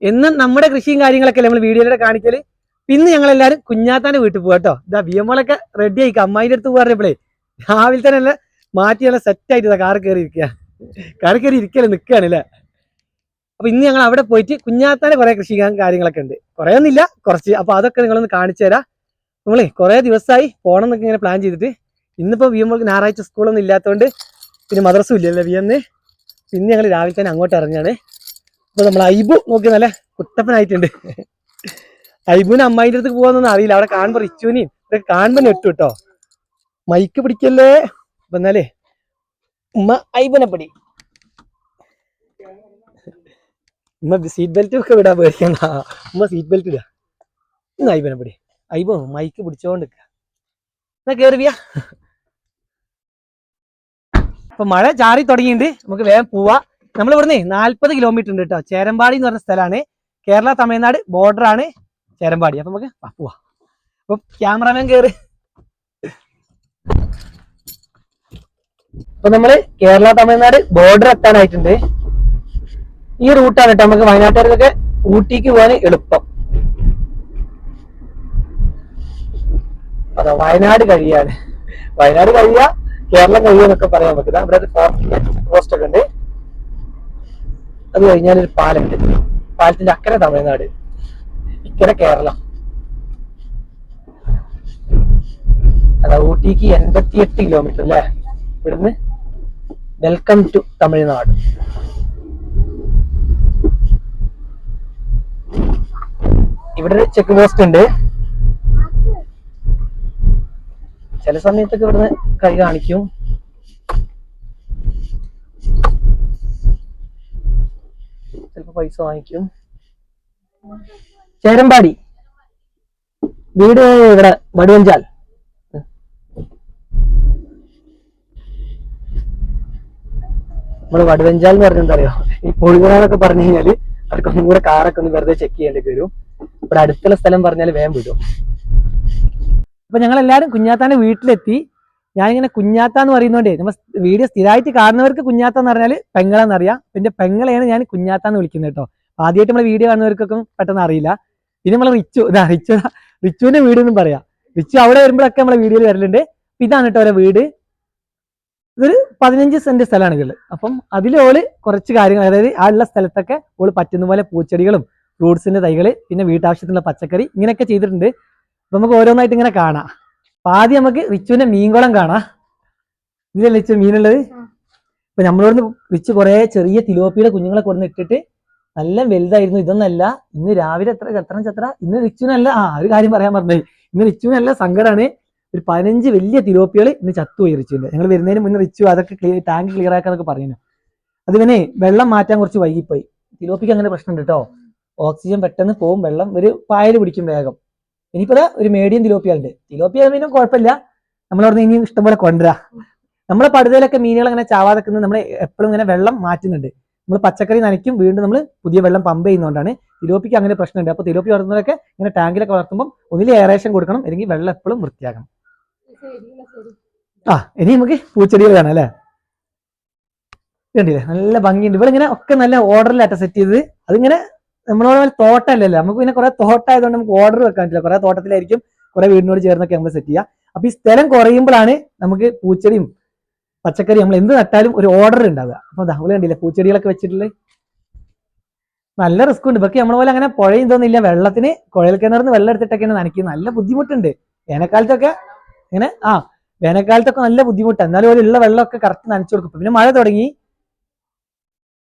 എന്നും നമ്മുടെ കൃഷിയും കാര്യങ്ങളൊക്കെ നമ്മൾ വീഡിയോയിലൂടെ കാണിക്കല്. പിന്നെ ഞങ്ങളെല്ലാവരും കുഞ്ഞാത്താന്റെ വീട്ടിൽ പോവാ കേട്ടോ. ഇതാ വിയമോളൊക്കെ റെഡി ആയിക്കാം. അമ്മായിന്റെ അടുത്ത് പറഞ്ഞപ്പോഴേ രാവിലെ തന്നെ എല്ലാം മാറ്റി നല്ല സെറ്റായിട്ട് കാറ് കയറി ഇരിക്കുക. കാറ് കയറി ഇരിക്കല്ലേ നിൽക്കുകയാണ് അല്ലേ. അപ്പൊ ഇന്ന് ഞങ്ങൾ അവിടെ പോയിട്ട് കുഞ്ഞാത്താന്റെ കുറെ കൃഷി കാര്യങ്ങളൊക്കെ ഉണ്ട്. കുറെ ഒന്നുമില്ല, കുറച്ച്. അപ്പൊ അതൊക്കെ നിങ്ങളൊന്ന് കാണിച്ചു തരാം. നമ്മളെ കുറെ ദിവസമായി പോകണം എന്നൊക്കെ ഇങ്ങനെ പ്ലാൻ ചെയ്തിട്ട് ഇന്നിപ്പോ വിയമോൾക്ക് ഞായറാഴ്ച സ്കൂളൊന്നും ഇല്ലാത്തതുകൊണ്ട് പിന്നെ മദ്രസും ഇല്ലല്ലോ വിയന്ന്. പിന്നെ ഞങ്ങൾ രാവിലെ തന്നെ അങ്ങോട്ട് ഇറങ്ങിയാണ്. അപ്പൊ നമ്മൾ ഐബു നോക്കി നല്ല കുട്ടപ്പനായിട്ടുണ്ട്. ഐബുവിന് അമ്മായിന്റെ അടുത്ത് പോകാന്നൊന്നും അറിയില്ല. അവിടെ കാണുമ്പോ റിച്ചുവിനെയും ഇതൊക്കെ കാണുമ്പോ നെട്ടു കേട്ടോ. മൈക്ക് പിടിക്കല്ലേ. അപ്പൊ എന്നാലേ ഉമ്മ ഐബുനെ പിടി. ഉമ്മ സീറ്റ് ബെൽറ്റ് ഒക്കെ വിടാൻ പേടിക്കണ്ട. ഉമ്മ സീറ്റ് ബെൽറ്റ് ഇടുക. ഇന്ന് ഐബുനെ പിടി. ഐബു മൈക്ക് പിടിച്ചോണ്ട് എന്നാ കേറിയ. അപ്പൊ മഴ ചാറി തുടങ്ങിയിട്ടുണ്ട്. നമുക്ക് വേഗം പോവാ. നമ്മൾ ഇവിടുന്ന് 40 കിലോമീറ്റർ ഉണ്ട് കേട്ടോ. ചേരമ്പാടി എന്ന് പറഞ്ഞ സ്ഥലമാണ്. കേരള തമിഴ്നാട് ബോർഡർ ആണ് ചേരമ്പാടി. അപ്പൊ നമുക്ക് പോവാ. അപ്പൊ ക്യാമറമാൻ കേറ്. അപ്പൊ നമ്മള് കേരള തമിഴ്നാട് ബോർഡർ എത്താനായിട്ടുണ്ട്. ഈ റൂട്ടാണ് കേട്ടോ നമുക്ക് വയനാട്ടുകാർക്കൊക്കെ ഊട്ടിക്ക് പോകാൻ എളുപ്പം. അതാ വയനാട് കഴിയാണ്. വയനാട് കഴിയാ കേരളം കഴിയുമെന്നൊക്കെ പറയാൻ പറ്റില്ല. ഇവിടെ ഒരു പോസ്റ്റ് ഒക്കെ ഉണ്ട്. അത് കഴിഞ്ഞാൽ ഒരു പാലമുണ്ട്. പാലത്തിന്റെ അക്കരെ തമിഴ്നാട്, ഇക്കരെ കേരളം. അതാ ഊട്ടിക്ക് 88 കിലോമീറ്റർ അല്ലേ ഇവിടുന്ന്. Welcome to Tamil Nadu. ഇവിടെ ഒരു ചെക്ക് പോസ്റ്റ് ഉണ്ട്. ചില സമയത്തൊക്കെ ഇവിടുന്ന് കൈ കാണിക്കും. ചിലപ്പോ പൈസ വാങ്ങിക്കും. ചേരമ്പാടി വീട് ഇവിടെ വടുവഞ്ചാൽ. നമ്മള് വടുവഞ്ചാൽ എന്ന് പറഞ്ഞാൽ എന്താ അറിയോ, ഈ പൊഴുകുന്നൊക്കെ പറഞ്ഞു കഴിഞ്ഞാല് അവർക്ക് ഒന്നും കൂടെ കാറൊക്കെ ഒന്ന് വെറുതെ ചെക്ക് ചെയ്യേണ്ടി വരും. ഇവിടെ അടുത്തുള്ള സ്ഥലം പറഞ്ഞാൽ വേഗം വിടും. അപ്പൊ ഞങ്ങൾ എല്ലാവരും കുഞ്ഞാത്താന്റെ വീട്ടിലെത്തി. ഞാനിങ്ങനെ കുഞ്ഞാത്ത എന്ന് പറയുന്നോണ്ടേ നമ്മൾ വീഡിയോ സ്ഥിരമായിട്ട് കാണുന്നവർക്ക് കുഞ്ഞാത്ത എന്ന് പറഞ്ഞാൽ പെങ്ങളെന്നറിയാം. പിന്നെ പെങ്ങളെയാണ് ഞാൻ കുഞ്ഞാത്താന്ന് വിളിക്കുന്നത് കേട്ടോ. ആദ്യമായിട്ട് നമ്മളെ വീഡിയോ കാണുന്നവർക്കൊക്കെ പെട്ടെന്ന് അറിയില്ല. പിന്നെ നമ്മളെ റിച്ചുവിന്റെ വീട് എന്നും പറയാം. റിച്ചു അവിടെ വരുമ്പോഴൊക്കെ നമ്മളെ വീഡിയോയിൽ വരലുണ്ട്. ഇതാണ് കേട്ടോ ഓരോ വീട്. ഇതൊരു 15 സെന്റ് സ്ഥലമാണ് ഇതിൽ. അപ്പം അതിലോള് കുറച്ച് കാര്യങ്ങൾ, അതായത് ആ ഉള്ള സ്ഥലത്തൊക്കെ ഓള് പറ്റുന്ന പോലെ പൂച്ചെടികളും ഫ്രൂട്ട്സിന്റെ തൈകള് പിന്നെ വീട്ടാവശ്യത്തിനുള്ള പച്ചക്കറി ഇങ്ങനെയൊക്കെ ചെയ്തിട്ടുണ്ട്. അപ്പൊ നമുക്ക് ഓരോന്നായിട്ട് ഇങ്ങനെ കാണാം. അപ്പൊ ആദ്യം നമുക്ക് റിച്ചുവിന്റെ മീൻകുളം കാണാം. ഇതിലല്ലേ റിച്ചു മീനുള്ളത്. ഇപ്പൊ നമ്മളോട് റിച്ചു കുറെ ചെറിയ തിലോപ്പിയുടെ കുഞ്ഞുങ്ങളെ കൊടുന്ന് ഇട്ടിട്ട് നല്ല വലുതായിരുന്നു. ഇതൊന്നല്ല, ഇന്ന് രാവിലെ എത്ര ഇന്ന് റിച്ചുവിനല്ല. ഒരു കാര്യം പറയാൻ പറഞ്ഞത്, ഇന്ന് റിച്ചുവിനല്ല സങ്കടമാണ്. ഒരു 15 വലിയ തിലോപ്പികൾ ഇന്ന് ചത്തുപോയി റിച്ചുവിന്റെ. ഞങ്ങൾ വരുന്നതിന് മുന്നേ റിച്ചു അതൊക്കെ ടാങ്ക് ക്ലിയർ ആക്കാന്നൊക്കെ പറയുന്നു. അതിവനെ വെള്ളം മാറ്റാൻ കുറച്ച് വൈകിപ്പോയി. തിലോപ്പിക്ക് അങ്ങനെ പ്രശ്നമുണ്ട് കേട്ടോ. ഓക്സിജൻ പെട്ടെന്ന് പോകും, വെള്ളം ഒരു പായൽ പിടിക്കും വേഗം. ഇനിയിപ്പോ ഒരു മീഡിയം തിലോപ്പിയുണ്ട്. തിലോപ്പിയ മീനും കുഴപ്പമില്ല, നമ്മളവിടെ നിന്ന് ഇനി ഇഷ്ടംപോലെ കൊണ്ടുവരാ. നമ്മളെ പടുതയിലൊക്കെ മീനുകൾ അങ്ങനെ ചാവാതെക്കുന്നത് നമ്മൾ എപ്പോഴും ഇങ്ങനെ വെള്ളം മാറ്റുന്നുണ്ട്. നമ്മൾ പച്ചക്കറി നനയ്ക്കും, വീണ്ടും നമ്മൾ പുതിയ വെള്ളം പമ്പ് ചെയ്യുന്നതുകൊണ്ടാണ്. തിലോപ്പിക്ക് അങ്ങനെ പ്രശ്നമുണ്ട്. അപ്പൊ തിലോപ്പി വളർത്തുന്നതൊക്കെ ഇങ്ങനെ ടാങ്കിലൊക്കെ വളർത്തുമ്പോൾ ഒന്നിൽ എയറേഷൻ കൊടുക്കണം, അല്ലെങ്കിൽ വെള്ളം എപ്പോഴും വൃത്തിയാക്കണം. ഇനി നമുക്ക് പൂച്ചെടികൾ കാണാം അല്ലേ. കണ്ടില്ലേ നല്ല ഭംഗിയുണ്ട്. ഇവിടെ ഇങ്ങനെ ഒക്കെ നല്ല ഓർഡറിലായിട്ട് സെറ്റ് ചെയ്തത്. അതിങ്ങനെ നമ്മളോട് തോട്ടമല്ലല്ലോ, നമുക്ക് പിന്നെ കുറെ തോട്ടമായതുകൊണ്ട് നമുക്ക് ഓർഡർ വെക്കാൻ പറ്റില്ല. കുറെ തോട്ടത്തിലായിരിക്കും, കുറെ വീടിനോട് ചേർന്നൊക്കെ നമ്മൾ സെറ്റ് ചെയ്യുക. അപ്പൊ ഈ സ്ഥലം കുറയുമ്പോഴാണ് നമുക്ക് പൂച്ചെടിയും പച്ചക്കറി നമ്മൾ എന്ത് നട്ടാലും ഒരു ഓർഡർ ഉണ്ടാവുക. അപ്പൊ നമ്മൾ കണ്ടില്ലേ പൂച്ചെടികളൊക്കെ വെച്ചിട്ടുള്ളത്. നല്ല റിസ്ക് ഉണ്ട്. ഇവർക്ക് നമ്മളെ പോലെ അങ്ങനെ പുഴയും തോന്നില്ല. വെള്ളത്തിന് കുഴൽ കിണറിന്ന് വെള്ളം എടുത്തിട്ടൊക്കെയാണ് നനയ്ക്കുന്നത്. നല്ല ബുദ്ധിമുട്ടുണ്ട് വേനൽക്കാലത്തൊക്കെ. ഇങ്ങനെ വേനൽക്കാലത്തൊക്കെ നല്ല ബുദ്ധിമുട്ടാണ്. എന്നാലും ഉള്ള വെള്ളമൊക്കെ കറക്റ്റ് നനച്ചു കൊടുക്കും. പിന്നെ മഴ തുടങ്ങി,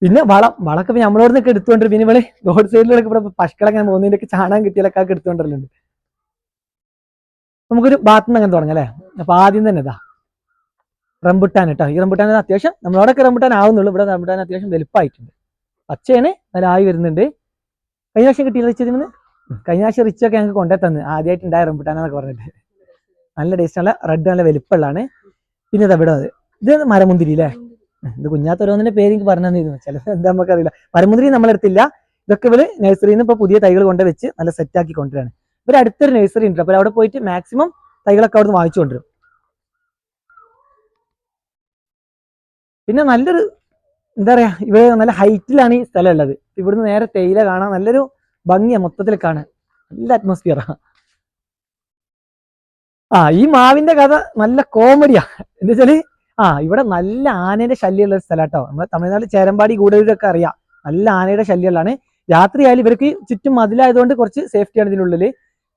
പിന്നെ വളമൊക്കെ പിന്നെ നമ്മളോടൊക്കെ എടുത്തുകൊണ്ടിരും. പിന്നെ ഇവിടെ റോഡ് സൈഡിലൊക്കെ ഇവിടെ പശുക്കളൊക്കെ പോകുന്നതിൻ്റെയൊക്കെ ചാണകം കിട്ടിയാലൊക്കെ എടുത്തുകൊണ്ടിരുന്നുണ്ട്. നമുക്കൊരു ഭാഗത്തു നിന്ന് അങ്ങനെ തുടങ്ങാം അല്ലേ. അപ്പൊ ആദ്യം തന്നെ ഇതാ റംബുട്ടാൻ കേട്ടോ. ഈ റംബുട്ടാൻ അത്യാവശ്യം നമ്മളോടൊക്കെ റംബുട്ടാൻ ആവുന്നുള്ളൂ. ഇവിടെ റംബുട്ടാൻ അത്യാവശ്യം വലുപ്പമായിട്ടുണ്ട്. പച്ചയാണ്, നല്ല ആയി വരുന്നുണ്ട്. കഴിഞ്ഞ പ്രാവശ്യം കിട്ടിയില്ല റിച്ചതിൽ നിന്ന്. കഴിഞ്ഞ പ്രാവശ്യം റിച്ചൊക്കെ ഞങ്ങൾക്ക് കൊണ്ടേ തന്നു, ആദ്യമായിട്ട് ഉണ്ടായ റംബുട്ടാനൊക്കെ പറഞ്ഞിട്ട്. നല്ല ടേസ്റ്റ്, നല്ല റെഡ്, നല്ല വലുപ്പമുള്ളതാണ്. പിന്നെ ഇത് ഇവിടെ ഇത് മരമുന്തിരി അല്ലേ. ഇത് കുഞ്ഞാത്ത ഓരോന്നിന്റെ പേര് എനിക്ക് പറഞ്ഞു തന്നിരുന്നു. ചിലപ്പോൾ എന്താ നമുക്കറിയില്ല. മരമുന്തിരി നമ്മളെടുത്തില്ല. ഇതൊക്കെ ഇവര് നഴ്സറിയിൽ നിന്ന് ഇപ്പൊ പുതിയ തൈകൾ കൊണ്ട് വെച്ച് നല്ല സെറ്റാക്കി കൊണ്ടുവരാണ്. ഇവർ അടുത്തൊരു നഴ്സറി ഉണ്ട്. അപ്പോൾ അവിടെ പോയിട്ട് മാക്സിമം തൈകളൊക്കെ അവിടെ നിന്ന് വാങ്ങിച്ചു കൊണ്ടുവരും. പിന്നെ നല്ലൊരു എന്താ പറയാ, ഇവിടെ നല്ല ഹൈറ്റിലാണ് ഈ സ്ഥലം ഉള്ളത്. ഇവിടുന്ന് നേരെ തേയില കാണാൻ നല്ലൊരു ഭംഗിയാ, മൊത്തത്തിൽ കാണാൻ നല്ല അറ്റ്മോസ്ഫിയറാ. ഈ മാവിന്റെ കഥ നല്ല കോമഡിയാ. എന്താ വെച്ചാല് ഇവിടെ നല്ല ആനയുടെ ശല്യമുള്ള ഒരു സ്ഥലം കേട്ടോ. നമ്മുടെ തമിഴ്നാട് ചേരമ്പാടി ഗൂഡല്ലൂരൊക്കെ അറിയാം, നല്ല ആനയുടെ ശല്യമുള്ളതാണ്. രാത്രിയായാലും ഇവർക്ക് ചുറ്റും മതിലായതുകൊണ്ട് കുറച്ച് സേഫ്റ്റിയാണ് ഇതിനുള്ളിൽ.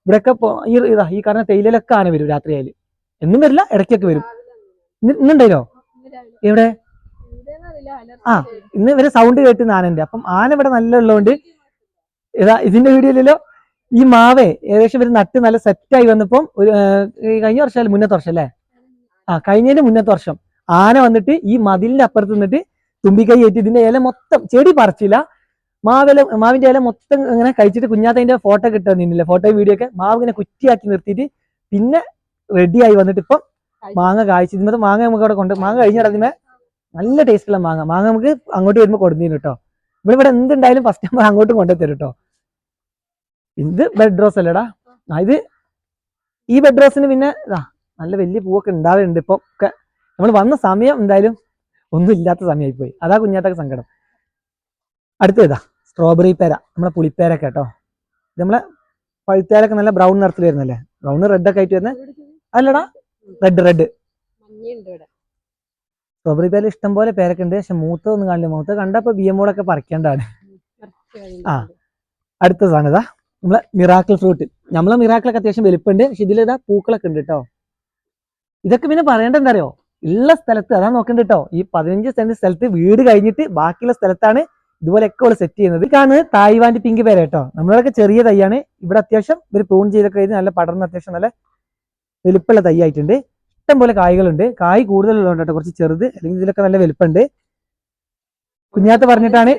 ഇവിടെയൊക്കെ ഈ കാരണം തേയിലൊക്കെ ആന വരും രാത്രിയായാലും. എന്നും വരില്ല, ഇടയ്ക്കൊക്കെ വരും. ഇന്നുണ്ടായില്ലോ എവിടെ? ഇന്ന് ഇവരെ സൗണ്ട് കേട്ടുന്ന ആനന്റെ. അപ്പം ആന ഇവിടെ നല്ല ഉള്ളതുകൊണ്ട് ഇതിന്റെ വീഡിയോയിലല്ലോ ഈ മാവേ ഏകദേശം ഇവർ നട്ട് നല്ല സെറ്റായി വന്നപ്പം ഒരു കഴിഞ്ഞ വർഷം അല്ല മുന്നത്തെ വർഷം അല്ലേ, കഴിഞ്ഞതിന്റെ മുന്നത്തെ വർഷം ആന വന്നിട്ട് ഈ മതിലിന്റെ അപ്പുറത്ത് നിന്നിട്ട് തുമ്പിക്കൈ ഏറ്റി ഇതിന്റെ ഇല മൊത്തം, ചെടി പറിച്ചില്ല, മാവിന്റെ ഇല മൊത്തം ഇങ്ങനെ കഴിച്ചിട്ട് കുഞ്ഞാത്തതിന്റെ ഫോട്ടോ കിട്ടുന്നില്ല, ഫോട്ടോ വീഡിയോ ഒക്കെ. മാവ് ഇങ്ങനെ കുറ്റിയാക്കി നിർത്തിയിട്ട് പിന്നെ റെഡിയായി വന്നിട്ട് ഇപ്പം മാങ്ങ കായ്ച്ചു. ഇന്നത്തെ മാങ്ങ നമുക്ക് അവിടെ കൊണ്ട്, മാങ്ങ കഴിഞ്ഞിടത്തുമേ നല്ല ടേസ്റ്റുള്ള മാങ്ങ നമുക്ക് അങ്ങോട്ട് വരുമ്പോൾ കൊടുന്നീന് കേട്ടോ. ഇവിടെ എന്തുണ്ടായാലും ഫസ്റ്റ് നമ്മൾ അങ്ങോട്ടും കൊണ്ടുതരും കേട്ടോ. ഇത് ബെഡ് റോസ് അല്ലേടാ. ഇത് ഈ ബെഡ് റോസിന് പിന്നെ നല്ല വലിയ പൂവൊക്കെ ഉണ്ടാവുന്നുണ്ട്. ഇപ്പൊ ഒക്കെ നമ്മൾ വന്ന സമയം എന്തായാലും ഒന്നും ഇല്ലാത്ത സമയമായി പോയി, അതാ കുഞ്ഞാത്തൊക്കെ സങ്കടം. അടുത്തതാ സ്ട്രോബെറി പേര, നമ്മളെ പുളിപ്പേരൊക്കെ കേട്ടോ. ഇത് നമ്മളെ പഴുത്തേലൊക്കെ നല്ല ബ്രൗൺ നിറത്തിൽ വരുന്നല്ലേ, ബ്രൗൺ റെഡ് ഒക്കെ ആയിട്ട് വരുന്നത് അല്ലടാ, റെഡ്. സ്ട്രോബെറി പേര ഇഷ്ടം പോലെ പേരൊക്കെ ഉണ്ട്, പക്ഷെ മൂത്തൊന്നും കാണില്ല. മൂത്ത കണ്ടപ്പോ ബിയമ്മോടൊക്കെ പറിക്കേണ്ടതാണ്. അടുത്ത സാധനം ഇതാ നമ്മളെ മിറാക്കിൾ ഫ്രൂട്ട്. നമ്മളെ മിറാക്കിളൊക്കെ അത്യാവശ്യം വലുപ്പമുണ്ട്, പക്ഷെ ഇതിലിതാ പൂക്കളൊക്കെ ഉണ്ട് കേട്ടോ. ഇതൊക്കെ പിന്നെ പറയേണ്ടത് എന്താ അറിയോ, ഉള്ള സ്ഥലത്ത് അതാ നോക്കണ്ട കേട്ടോ. ഈ 15 സെന്റ് സ്ഥലത്ത് വീട് കഴിഞ്ഞിട്ട് ബാക്കിയുള്ള സ്ഥലത്താണ് ഇതുപോലെയൊക്കെ ഉള്ള സെറ്റ് ചെയ്യുന്നത്. ഇതാണ് തായ്വാന്റെ പിങ്ക് പേര കേട്ടോ. നമ്മളൊക്കെ ചെറിയ തൈയാണ്. ഇവിടെ അത്യാവശ്യം ഇവർ പ്രൂൺ ചെയ്തൊക്കെ നല്ല പടർന്ന് അത്യാവശ്യം നല്ല വലുപ്പമുള്ള തൈ ആയിട്ടുണ്ട്. ഇഷ്ടം പോലെ കായ്കളുണ്ട്. കായ് കൂടുതലുള്ളതുകൊണ്ട് കേട്ടോ, കുറച്ച് ചെറുത്, അല്ലെങ്കിൽ ഇതിലൊക്കെ നല്ല വലുപ്പമുണ്ട്. കുഞ്ഞാത്ത പറഞ്ഞിട്ടാണ്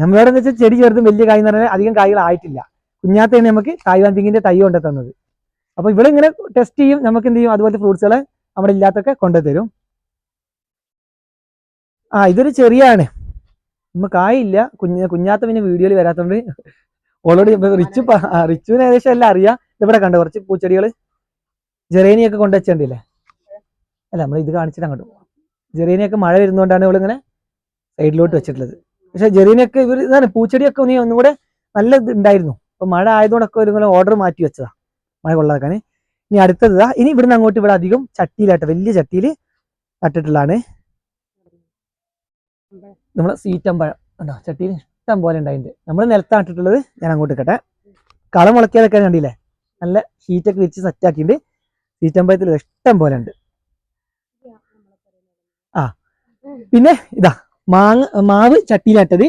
നമ്മളോട് എന്ന് വെച്ചാൽ ചെടി ചെറുതും വലിയ കായ് എന്ന് പറഞ്ഞാൽ അധികം കായ്കൾ ആയിട്ടില്ല. കുഞ്ഞാത്തയാണ് നമുക്ക് തായ്വാൻ പിങ്കിന്റെ തൈ കൊണ്ട് തന്നത്. അപ്പൊ ഇവിടെ ഇങ്ങനെ ടെസ്റ്റ് ചെയ്യും, നമുക്ക് എന്ത് ചെയ്യും, അതുപോലത്തെ ഫ്രൂട്ട്സുകളെ നമ്മുടെ ഇല്ലാത്തൊക്കെ കൊണ്ടുതരും. ഇതൊരു ചെറിയാണ്, നമ്മ കായില്ല. കുഞ്ഞാത്ത പിന്നെ വീഡിയോയിൽ വരാത്തോണ്ട് ഓൾറെഡി റിച്ചുവിന് ഏകദേശം എല്ലാം അറിയാം. ഇവിടെ കണ്ടോ കുറച്ച് പൂച്ചെടികൾ, ജെറേനിയൊക്കെ കൊണ്ടുവച്ചിട്ടില്ലേ, അല്ല നമ്മൾ ഇത് കാണിച്ചിട്ട് അങ്ങോട്ട്. ജെറേനിയൊക്കെ മഴ വരുന്നതുകൊണ്ടാണ് ഇവളിങ്ങനെ സൈഡിലോട്ട് വെച്ചിട്ടുള്ളത്. പക്ഷെ ജെറീനൊക്കെ ഇതാണ് പൂച്ചെടിയൊക്കെ ഒന്നും കൂടെ നല്ല ഇത് ഉണ്ടായിരുന്നു. അപ്പൊ മഴ ആയതുകൊണ്ടൊക്കെ ഒരു ഓർഡർ മാറ്റി വെച്ചതാ മഴ കൊള്ളാക്കാൻ. ഇനി അടുത്തത് ഇനി ഇവിടുന്ന് അങ്ങോട്ട് ഇവിടെ അധികം ചട്ടിയിലാട്ടെ, വലിയ ചട്ടിയിൽ നട്ടിട്ടുള്ളതാണ് നമ്മളെ സീറ്റമ്പഴം. ഉണ്ടോ ചട്ടിയിൽ ഇഷ്ടം പോലെ ഉണ്ടായിട്ടുണ്ട്. നമ്മൾ നിലത്ത് നട്ടിട്ടുള്ളത് ഞാൻ അങ്ങോട്ട് ഇക്കട്ടെ. കളം മുളക്കിയതൊക്കെ കണ്ടില്ലേ, നല്ല ഷീറ്റൊക്കെ വിരിച്ച് സെറ്റാക്കിയിട്ട് സീറ്റമ്പഴത്തിൽ ഇഷ്ടം പോലെ ഉണ്ട്. പിന്നെ ഇതാ മാവ് ചട്ടിയിലാട്ടത്.